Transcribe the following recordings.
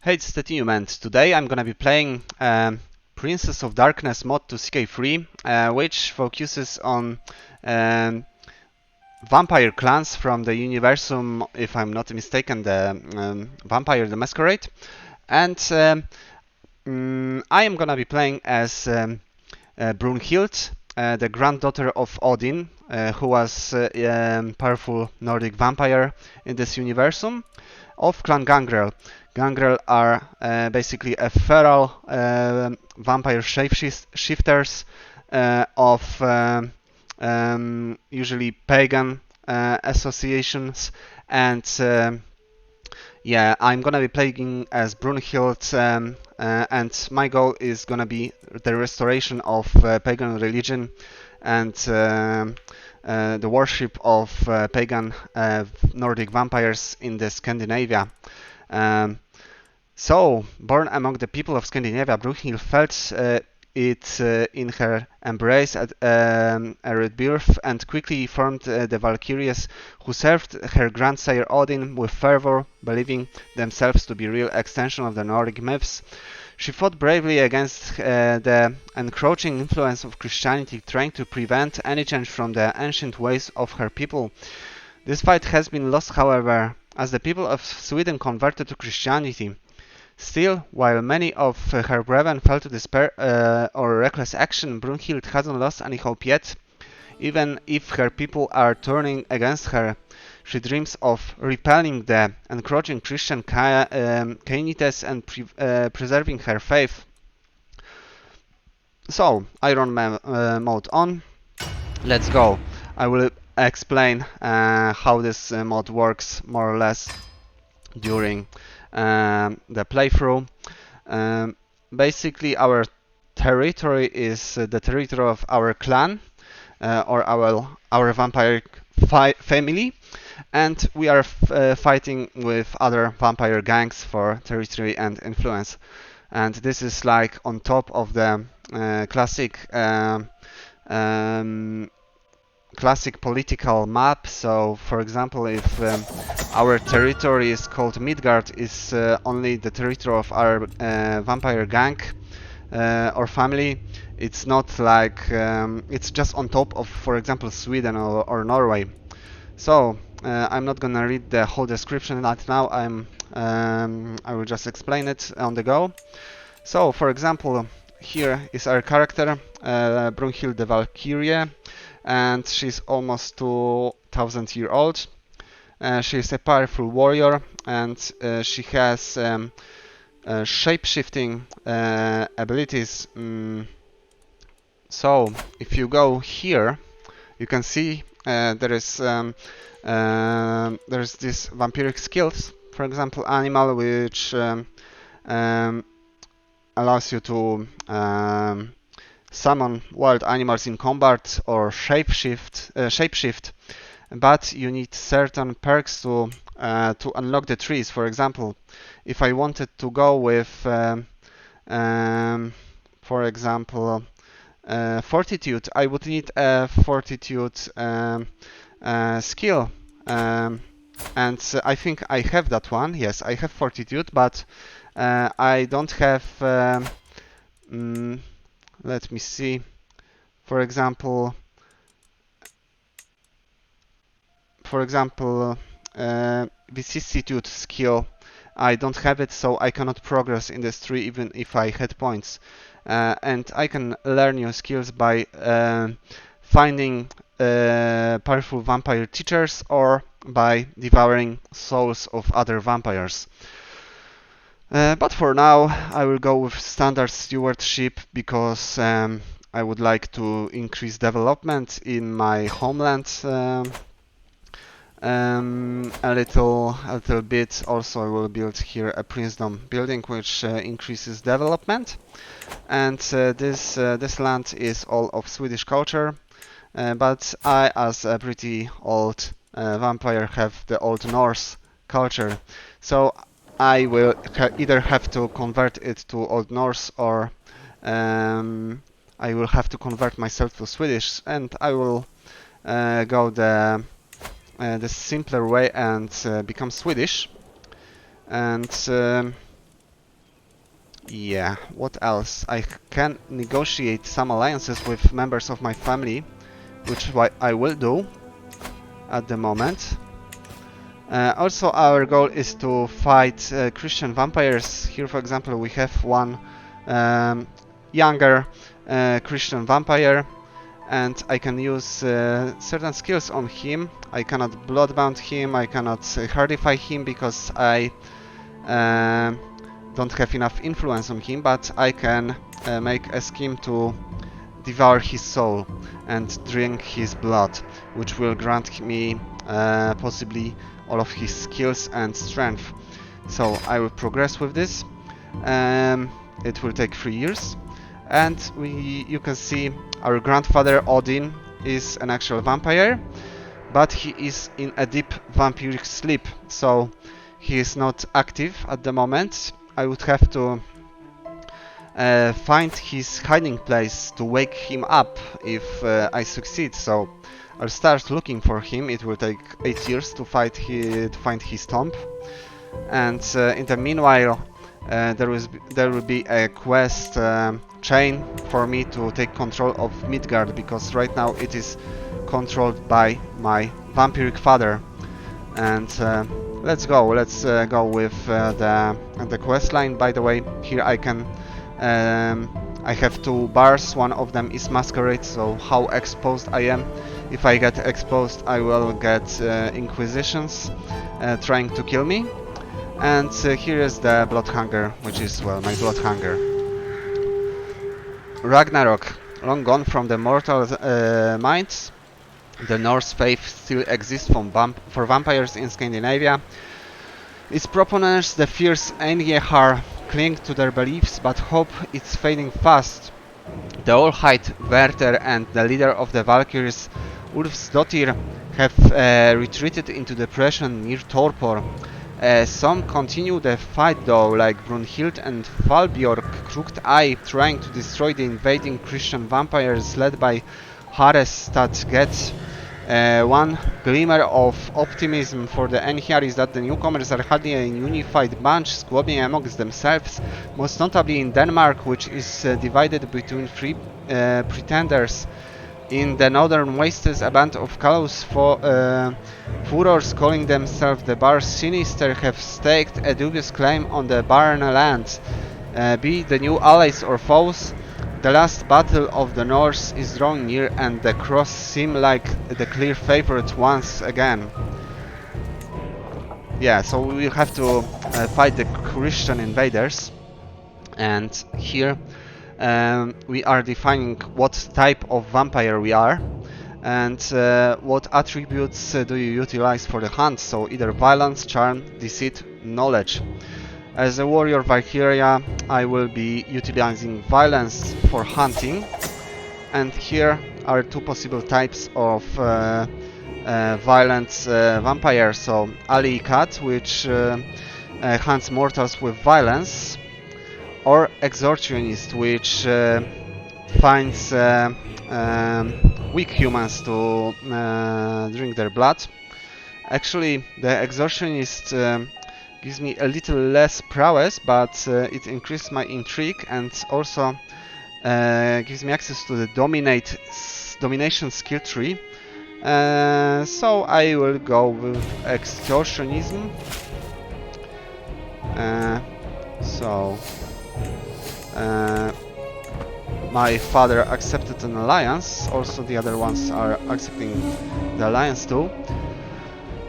Hey, it's the Team, and today I'm gonna be playing Princess of Darkness mod to CK3, which focuses on um, vampire clans from the universum, if I'm not mistaken, the Vampire the Masquerade. And I am gonna be playing as Brunhilde, the granddaughter of Odin, who was a powerful Nordic vampire in this universum, of Clan Gangrel. Gangrel are basically a feral vampire shapeshifters of usually pagan associations, and yeah, I'm gonna be playing as Brunhild, and my goal is gonna be the restoration of pagan religion and the worship of pagan Nordic vampires in the Scandinavia. Um, so, born among the people of Scandinavia, Brunhild felt it in her embrace at her birth and quickly formed the Valkyries, who served her grandsire Odin with fervor, believing themselves to be real extension of the Nordic myths. She fought bravely against the encroaching influence of Christianity, trying to prevent any change from the ancient ways of her people. This fight has been lost, however, as the people of Sweden converted to Christianity. Still, while many of her brethren fell to despair or reckless action, Brunhild hasn't lost any hope yet. Even if her people are turning against her, she dreams of repelling the encroaching Christian Cainites and preserving her faith. So, Iron Man mode on. Let's go. I will explain how this mod works more or less during the playthrough. Um, Basically, our territory is the territory of our clan or our vampire family, and we are fighting with other vampire gangs for territory and influence. And this is like on top of the classic classic political map. So, for example, if our territory is called Midgard, is only the territory of our vampire gang or family. It's not like it's just on top of, for example, Sweden or Norway. So I'm not gonna read the whole description right now. I will just explain it on the go. So, for example, here is our character, Brunhilde Valkyrie, and she's almost 2000 years old. She's a powerful warrior, and she has shape-shifting abilities. So, if you go here, you can see there's this vampiric skills. For example, animal, which allows you to summon wild animals in combat or shapeshift, but you need certain perks to unlock the trees. For example, if I wanted to go with, for example, fortitude, I would need a fortitude skill, and I think I have that one. Yes, I have fortitude, but I don't have. Let me see. For example, vicissitude skill. I don't have it, so I cannot progress in this tree even if I had points. And I can learn new skills by finding powerful vampire teachers or by devouring souls of other vampires. But for now, I will go with standard stewardship because I would like to increase development in my homeland a little bit. Also, I will build here a princedom building, which increases development. And this land is all of Swedish culture, but I, as a pretty old vampire, have the Old Norse culture. So I will either have to convert it to Old Norse or I will have to convert myself to Swedish, and I will go the simpler way and become Swedish. And Yeah, what else? I can negotiate some alliances with members of my family, which I will do at the moment. Also, our goal is to fight Christian vampires. Here, for example, we have one younger Christian vampire, and I can use certain skills on him. I cannot bloodbound him, I cannot hardify him because I don't have enough influence on him, but I can make a scheme to devour his soul and drink his blood, which will grant me possibly all of his skills and strength. So I will progress with this. It will take 3 years, and you can see our grandfather Odin is an actual vampire, but he is in a deep vampiric sleep, so he is not active at the moment. I would have to find his hiding place to wake him up if I succeed. So I'll start looking for him. It will take 8 years to find his tomb, and in the meanwhile, there will be a quest chain for me to take control of Midgard, because right now it is controlled by my vampiric father. And let's go with the quest line. By the way, here I can I have 2 bars. One of them is masquerade, so how exposed I am. If I get exposed, I will get inquisitions trying to kill me. And here is the blood hunger, which is, well, my blood hunger. Ragnarok, long gone from the mortal minds. The Norse faith still exists for vampires in Scandinavia. Its proponents, the fierce Einhjar, cling to their beliefs, but hope is fading fast. The Allhide, Werther, and the leader of the Valkyries, Ulfsdottir, have retreated into depression near Torpor. Some continue the fight though, like Brunhilde and Valbjork, Crooked Eye, trying to destroy the invading Christian vampires led by Harestad Getz. One glimmer of optimism for the Einhjar is that the newcomers are hardly a unified bunch, squabbling amongst themselves, most notably in Denmark, which is divided between 3 pretenders. In the northern wastes, a band of callous furors calling themselves the Bar Sinister have staked a dubious claim on the barren land. Be the new allies or foes, the last battle of the Norse is drawing near, and the Cross seem like the clear favorite once again. Yeah, so we will have to fight the Christian invaders, and here we are defining what type of vampire we are, and what attributes do you utilize for the hunt. So either violence, charm, deceit, knowledge. As a warrior Valkyria, I will be utilizing violence for hunting, and here are 2 possible types of violent vampire. So Ali Cat, which hunts mortals with violence, or Extortionist, which finds weak humans to drink their blood. Actually, the Extortionist gives me a little less prowess, but it increases my intrigue, and also gives me access to the domination skill tree. So I will go with Extortionism. My father accepted an alliance, also the other ones are accepting the alliance too.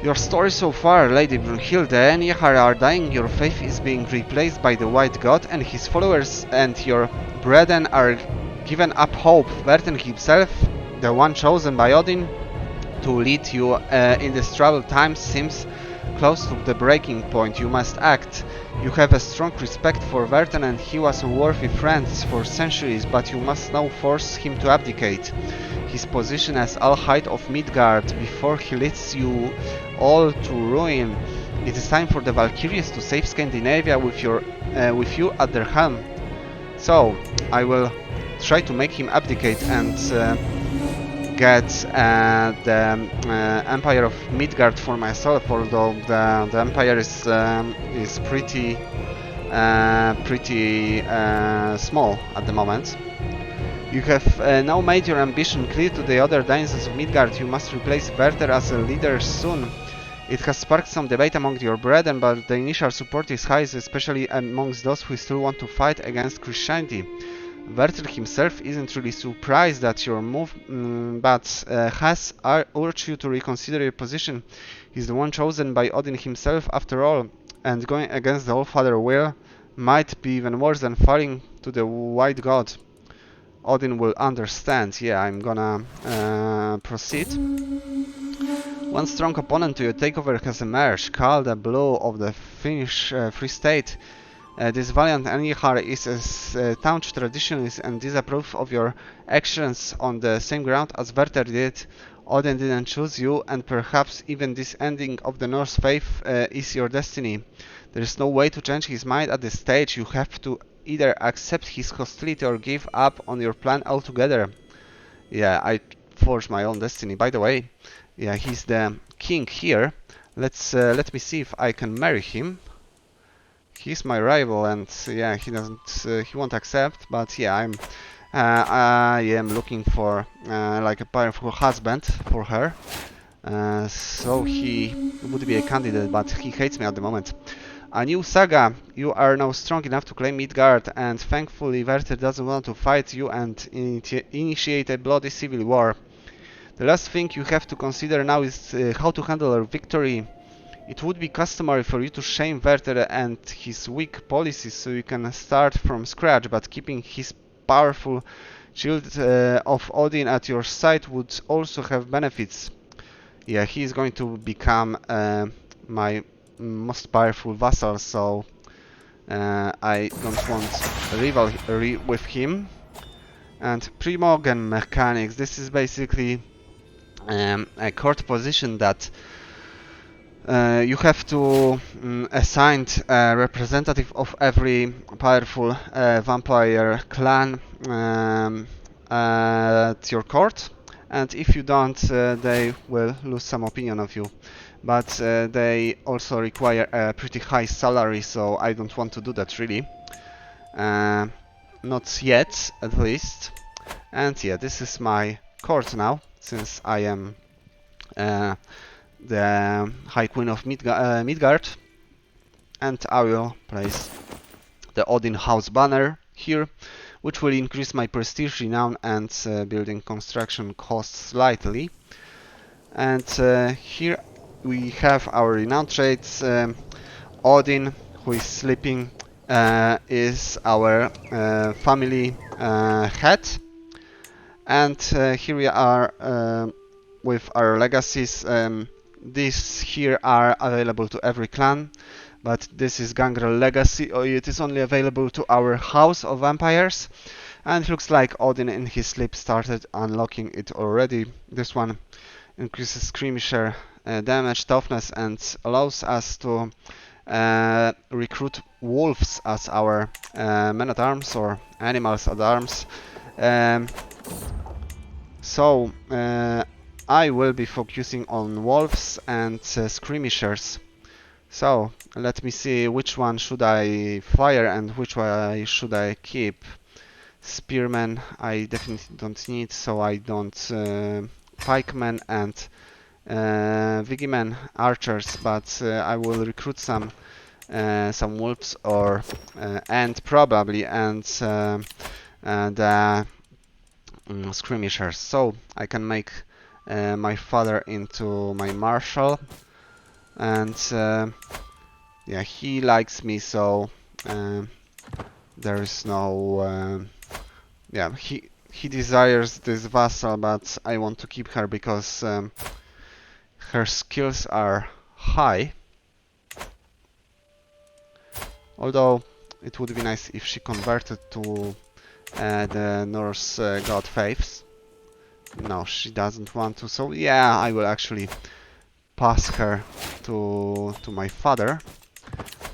Your story so far, Lady Brunhilde, Einhjar are dying, your faith is being replaced by the White God and his followers, and your brethren are given up hope. Werther himself, the one chosen by Odin to lead you in this troubled times, seems close to the breaking point. You must act. You have a strong respect for Werther, and he was a worthy friend for centuries, but you must now force him to abdicate his position as Allhide of Midgard before he leads you all to ruin. It is time for the Valkyries to save Scandinavia with you at their helm. So I will try to make him abdicate and get the Empire of Midgard for myself, although the Empire is pretty pretty small at the moment. You have now made your ambition clear to the other dynasties of Midgard. You must replace Werther as a leader soon. It has sparked some debate among your brethren, but the initial support is high, especially amongst those who still want to fight against Christianity. Werther himself isn't really surprised at your move, but has urged you to reconsider your position. He's the one chosen by Odin himself after all, and going against the All-Father will might be even worse than falling to the White God. Odin will understand. Yeah, I'm gonna proceed. One strong opponent to your takeover has emerged, called the Blue of the Finnish Free State. This valiant Anihar is a staunch traditionalist and disapproves of your actions on the same ground as Werther did. Odin didn't choose you, and perhaps even this ending of the Norse faith is your destiny. There is no way to change his mind at this stage. You have to either accept his hostility or give up on your plan altogether. Yeah, I forged my own destiny. By the way, yeah, he's the king here. Let me see if I can marry him. He's my rival, and yeah, he won't accept. But yeah, I am looking for like a powerful husband for her. So he would be a candidate, but he hates me at the moment. A new saga. You are now strong enough to claim Midgard, and thankfully Werther doesn't want to fight you and initiate a bloody civil war. The last thing you have to consider now is how to handle a victory. It would be customary for you to shame Werther and his weak policies so you can start from scratch, but keeping his powerful shield of Odin at your side would also have benefits. Yeah, he is going to become my most powerful vassal, so I don't want rivalry with him. And Primogen mechanics. This is basically a court position that you have to assign a representative of every powerful vampire clan at your court, and if you don't, they will lose some opinion of you. But they also require a pretty high salary, so I don't want to do that really. Not yet, at least. And yeah, this is my court now, since I am the High Queen of Midgard, and I will place the Odin House banner here, which will increase my prestige, renown, and building construction costs slightly. And here we have our renown traits. Odin, who is sleeping, is our family head, and here we are with our legacies. These here are available to every clan, but this is Gangrel Legacy. It is only available to our House of Vampires, and it looks like Odin in his sleep started unlocking it already. This one increases skirmisher damage, toughness, and allows us to recruit wolves as our men-at-arms or animals at arms. So I will be focusing on wolves and skirmishers. So let me see which one should I fire and which one should I keep. Spearmen I definitely don't need, so I don't. Pikemen and Vigimen archers, but I will recruit some wolves or and probably the skirmishers, so I can make my father into my marshal, and yeah, he likes me, so there is no yeah, he desires this vassal, but I want to keep her because her skills are high. Although it would be nice if she converted to the Norse god faiths. No, she doesn't want to, so yeah, I will actually pass her to my father.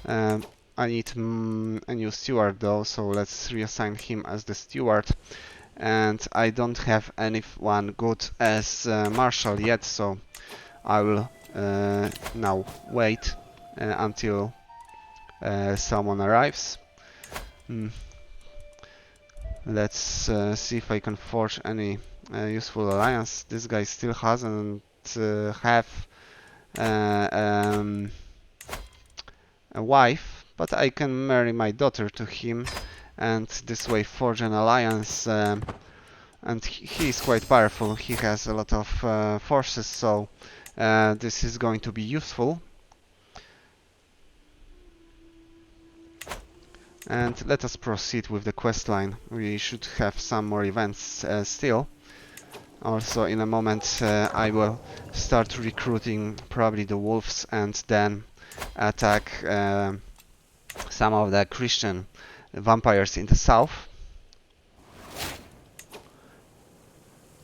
I need a new steward though, so let's reassign him as the steward. And I don't have anyone good as marshal yet, so I will now wait until someone arrives. Let's see if I can forge any useful alliance. This guy still hasn't have a wife, but I can marry my daughter to him and this way forge an alliance. And he is quite powerful. He has a lot of forces, so this is going to be useful. And let us proceed with the quest line. We should have some more events still. Also, in a moment, I will start recruiting probably the wolves and then attack some of the Christian vampires in the south.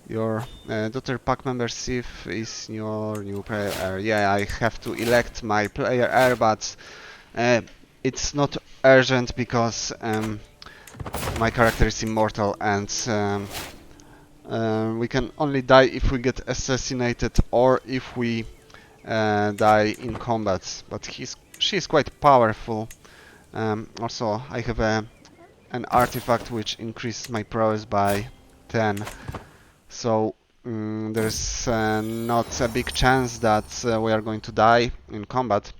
Your daughter pack membership is your new player. Yeah, I have to elect my player, but it's not urgent because my character is immortal and we can only die if we get assassinated or if we die in combat. But she's quite powerful. Also, I have an artifact which increases my prowess by 10. So there's not a big chance that we are going to die in combat.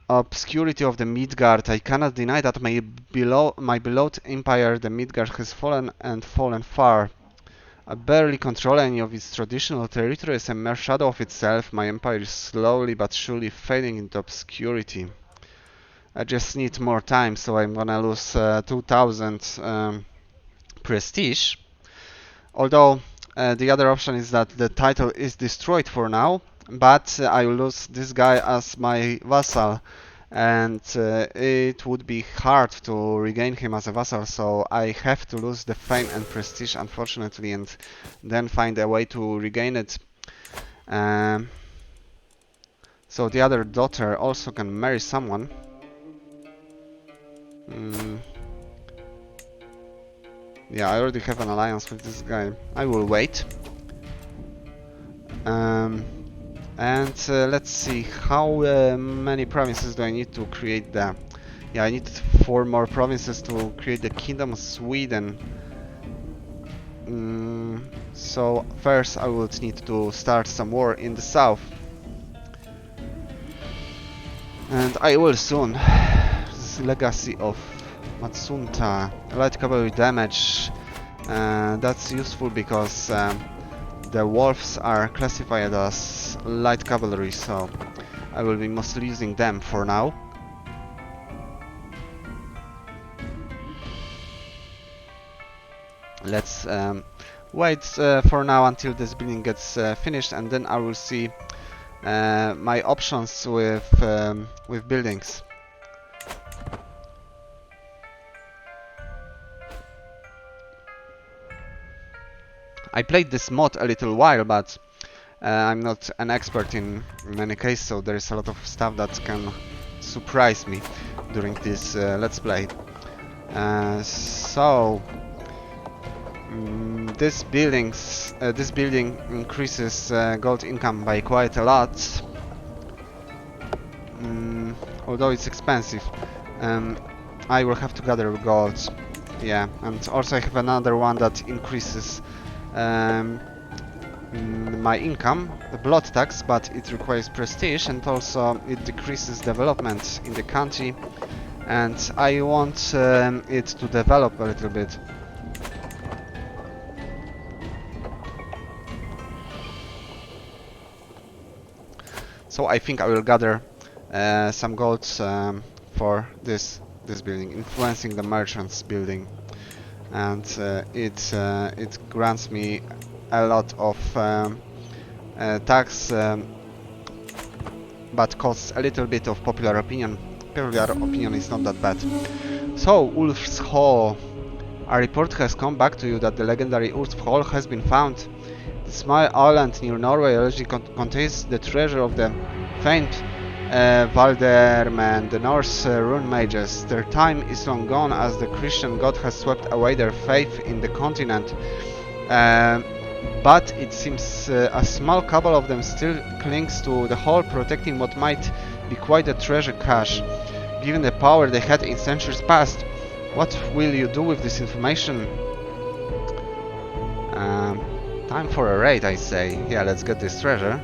Obscurity of the Midgard. I cannot deny that my beloved empire, the Midgard, has fallen and fallen far. I barely control any of its traditional territories, a mere shadow of itself. My empire is slowly but surely fading into obscurity. I just need more time, so I'm gonna lose 2000 prestige. Although the other option is that the title is destroyed for now, but I will lose this guy as my vassal, and it would be hard to regain him as a vassal, so I have to lose the fame and prestige, unfortunately, and then find a way to regain it. So the other daughter also can marry someone. Yeah, I already have an alliance with this guy. I will wait. And let's see, how many provinces do I need to create the... Yeah, I need 4 more provinces to create the Kingdom of Sweden. So first I would need to start some war in the south. And I will soon. This is Legacy of Matsunta. Light cavalry damage. That's useful because the wolves are classified as light cavalry, so I will be mostly using them for now. Let's wait for now until this building gets finished, and then I will see my options with buildings. I played this mod a little while, but I'm not an expert in any case, so there is a lot of stuff that can surprise me during this let's play. This building increases gold income by quite a lot, although it's expensive. I will have to gather gold. Yeah, and also I have another one that increases my income, the blood tax, but it requires prestige, and also it decreases development in the country, and I want it to develop a little bit. So I think I will gather some gold for this building, influencing the merchants building, and it grants me a lot of tax, but costs a little bit of popular opinion. Popular opinion is not that bad. So, Ulf's Hall. A report has come back to you that the legendary Ulf's Hall has been found. The small island near Norway allegedly contains the treasure of the famed Valdermen, the Norse rune mages. Their time is long gone, as the Christian god has swept away their faith in the continent. But it seems a small couple of them still clings to the hall, protecting what might be quite a treasure cache. given the power they had in centuries past. What will you do with this information? Time for a raid, I say. Yeah, let's get this treasure.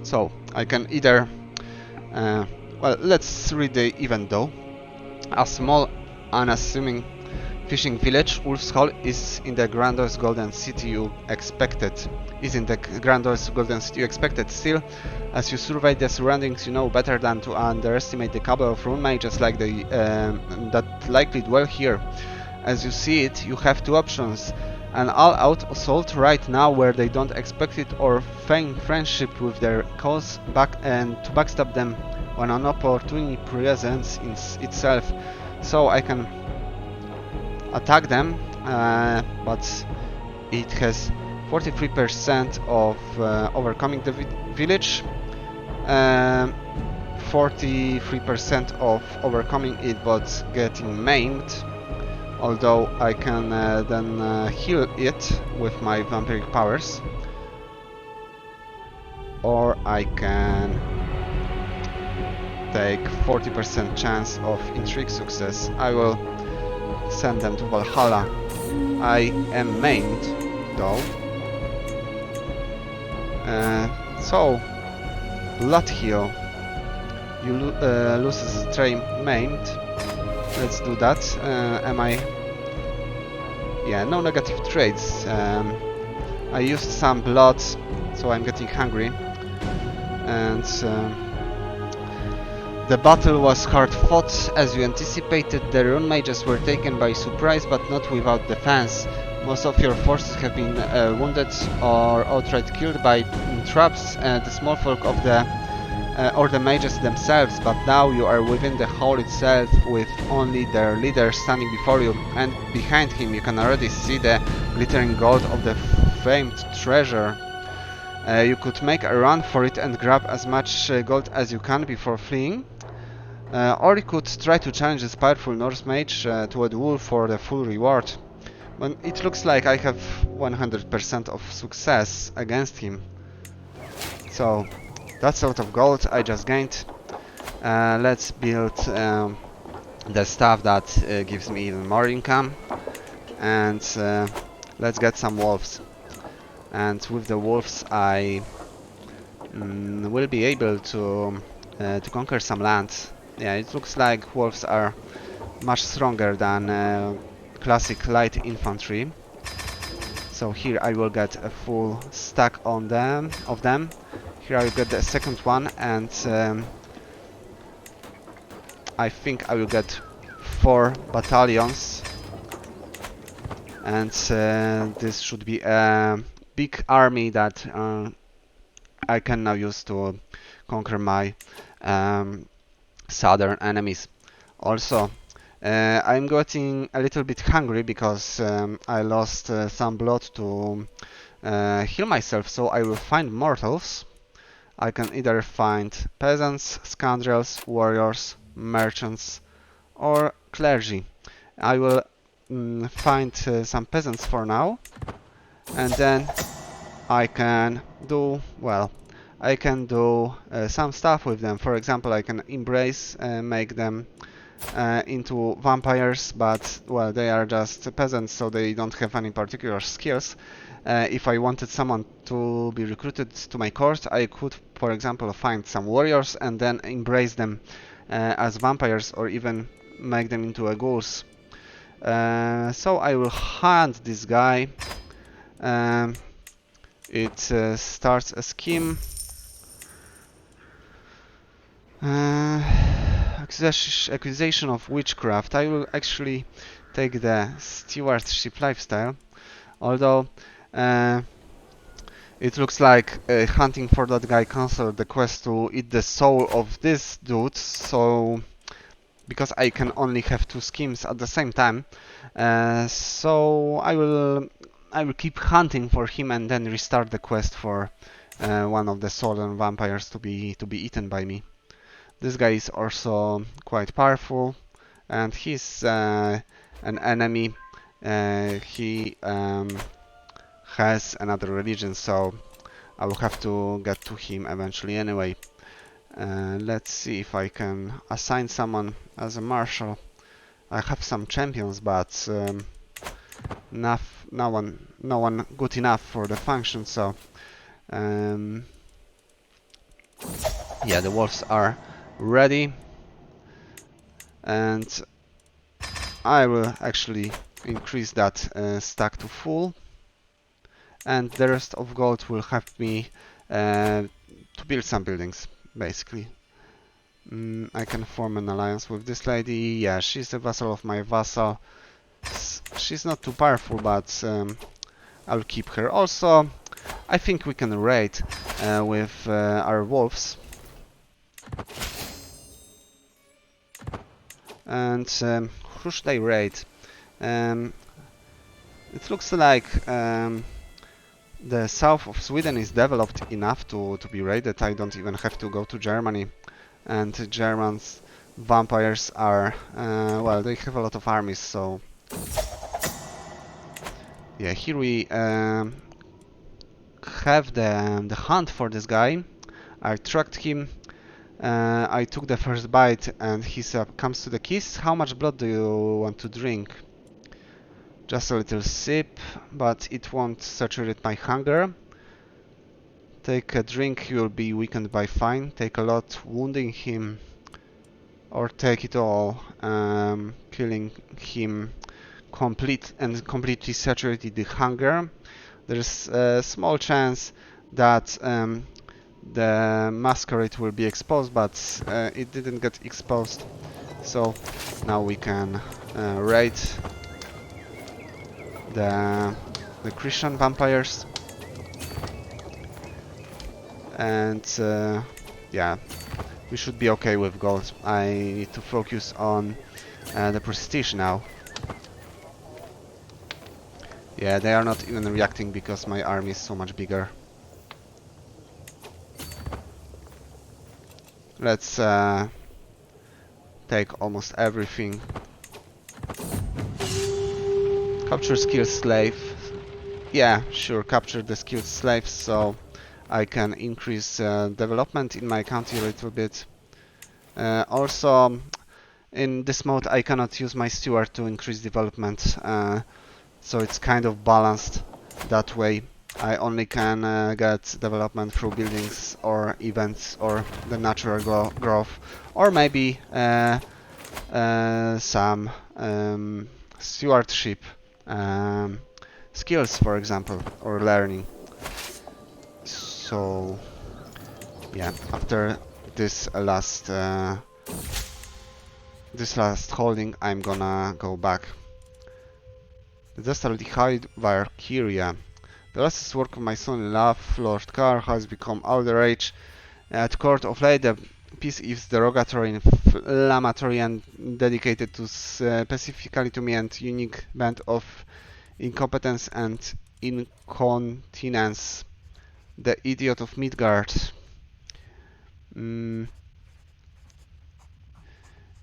So, I can either... well, let's read the event though. A small, unassuming fishing village, Wolf's Hall, is in the Grandor's Golden City you expected. Still, as you survey the surroundings, you know better than to underestimate the couple of rune mages like that likely dwell here. As you see it, you have two options: an all-out assault right now where they don't expect it, or feign friendship with their cause and to backstab them when an opportunity presents itself. So I can attack them, but it has 43% of overcoming the village, 43% of overcoming it but getting maimed, although I can then heal it with my vampiric powers, or I can take 40% chance of intrigue success. I will send them to Valhalla. I am maimed though. So, blood heal. You lose as a stray maimed. Let's do that. Am I... Yeah, no negative traits. I used some blood, so I'm getting hungry. And the battle was hard fought. As you anticipated, the rune mages were taken by surprise, but not without defense. Most of your forces have been wounded or outright killed by traps, the small folk of the or the mages themselves, but now you are within the hall itself with only their leader standing before you, and behind him you can already see the glittering gold of the famed treasure. You could make a run for it and grab as much gold as you can before fleeing, or you could try to challenge this powerful Norse mage to a duel for the full reward. But it looks like I have 100% of success against him. So that's a lot of gold I just gained. Let's build the stuff that gives me even more income, and let's get some wolves. And with the wolves I will be able to conquer some land. Yeah, it looks like wolves are much stronger than classic light infantry. So here I will get a full stack on them. Here I will get the second one, and I think I will get 4 battalions. And this should be a big army that I can now use to conquer my southern enemies. Also, I'm getting a little bit hungry because I lost some blood to heal myself, so I will find mortals. I can either find peasants, scoundrels, warriors, merchants, or clergy. I will find some peasants for now, and then I can do, well, I can do some stuff with them. For example, I can embrace, make them into vampires, but well, they are just peasants, so they don't have any particular skills. If I wanted someone to be recruited to my court, I could, for example, find some warriors and then embrace them as vampires, or even make them into a ghouls. So I will hunt this guy. It starts a scheme. Accusation of witchcraft. I will actually take the stewardship lifestyle, although it looks like hunting for that guy cancelled the quest to eat the soul of this dude, so because I can only have 2 schemes at the same time, so I will keep hunting for him and then restart the quest for one of the southern vampires to be eaten by me. This guy is also quite powerful, and he's an enemy. He has another religion, so I will have to get to him eventually anyway. Let's see if I can assign someone as a marshal. I have some champions, but no one good enough for the function. So yeah, the wolves are ready, and I will actually increase that stack to full, and the rest of gold will help me to build some buildings, basically. I can form an alliance with this lady. Yeah, she's a vassal of my vassal. She's not too powerful, but I'll keep her. Also, I think we can raid with our wolves. And who should I raid? It looks like the south of Sweden is developed enough to be raided. I don't even have to go to Germany. And Germans vampires are, well, they have a lot of armies, so yeah, here we have the hunt for this guy. I tracked him. I took the first bite, and he comes to the kiss. How much blood do you want to drink? Just a little sip, but it won't saturate my hunger. Take a drink, you'll be weakened by fine. Take a lot, wounding him, or take it all, killing him completely saturated the hunger. There's a small chance that the masquerade will be exposed, but it didn't get exposed. So now we can raid the Christian vampires, and yeah, we should be okay with gold. I need to focus on the prestige now. Yeah, they are not even reacting because my army is so much bigger. Let's take almost everything. Capture skilled slave. Yeah, sure, capture the skilled slaves so I can increase development in my country a little bit. Also, in this mode I cannot use my steward to increase development, so it's kind of balanced that way. I only can get development through buildings or events or the natural growth, or maybe some stewardship skills, for example, or learning. So yeah, after this last holding, I'm gonna go back. The dastardly Valkyrie. The last work of my son-in-law, Lord Carr, has become all the rage at court of late. The piece is derogatory, inflammatory, and dedicated to specifically to me and unique band of incompetence and incontinence. The idiot of Midgard.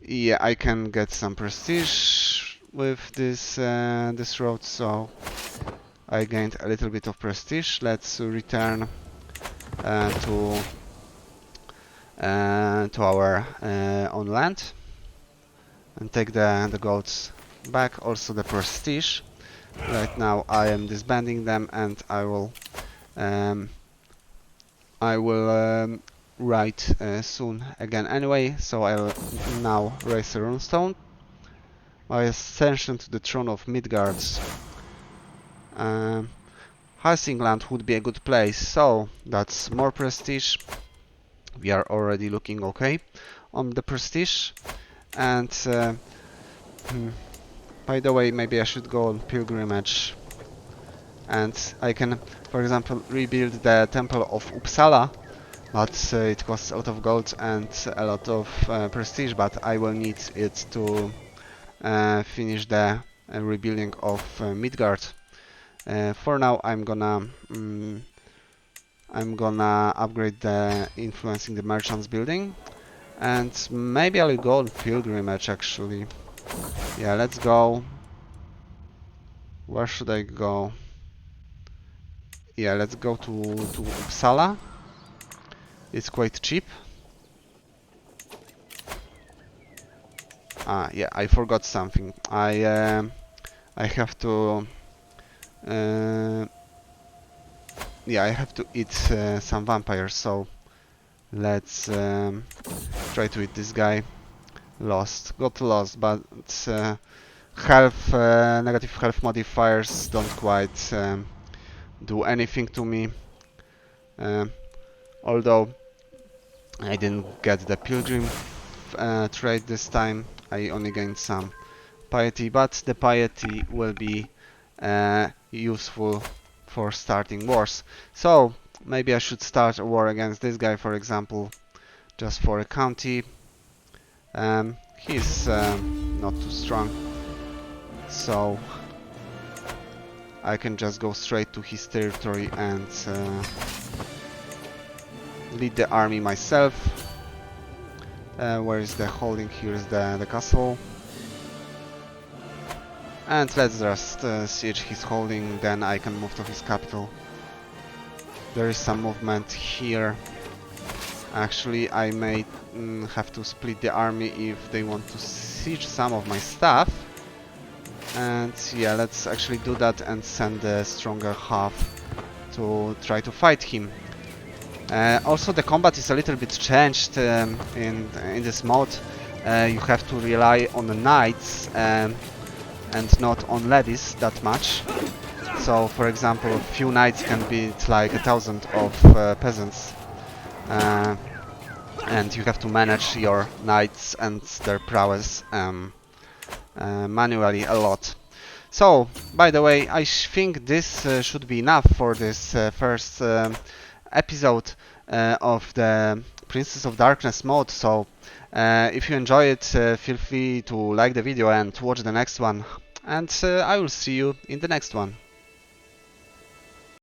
Yeah, I can get some prestige with this road, so I gained a little bit of prestige. Let's return to our own land and take the golds back. Also the prestige. Right now I am disbanding them, and I will write soon again anyway. So I'll now raise a runestone. My ascension to the throne of Midgard. Helsingland would be a good place, so that's more prestige. We are already looking okay on the prestige. And by the way, maybe I should go on pilgrimage, and I can, for example, rebuild the temple of Uppsala, but it costs a lot of gold and a lot of prestige, but I will need it to finish the rebuilding of Midgard. For now, I'm gonna upgrade the influencing the merchants building, and maybe I'll go on pilgrimage actually. Yeah, let's go. Where should I go? yeah, let's go to Uppsala. It's quite cheap. Ah, yeah, I forgot something. I have to yeah, I have to eat some vampires, so let's try to eat this guy. Got lost, but health, negative health modifiers don't quite do anything to me. Um, Although I didn't get the pilgrim trait this time, I only gained some piety, but the piety will be useful for starting wars. So maybe I should start a war against this guy, for example, just for a county. He's not too strong, so I can just go straight to his territory and lead the army myself. Where is the holding? Here is the castle. And let's just siege his holding, then I can move to his capital. There is some movement here. Actually, I may have to split the army if they want to siege some of my stuff. And yeah, let's actually do that and send the stronger half to try to fight him. Also, the combat is a little bit changed in this mode. You have to rely on the knights and not on ladies that much. So, for example, a few knights can beat like 1,000 of peasants. And you have to manage your knights and their prowess manually a lot. So, by the way, I think this should be enough for this first episode of the Princess of Darkness mode. So, if you enjoy it, feel free to like the video and watch the next one. And I will see you in the next one.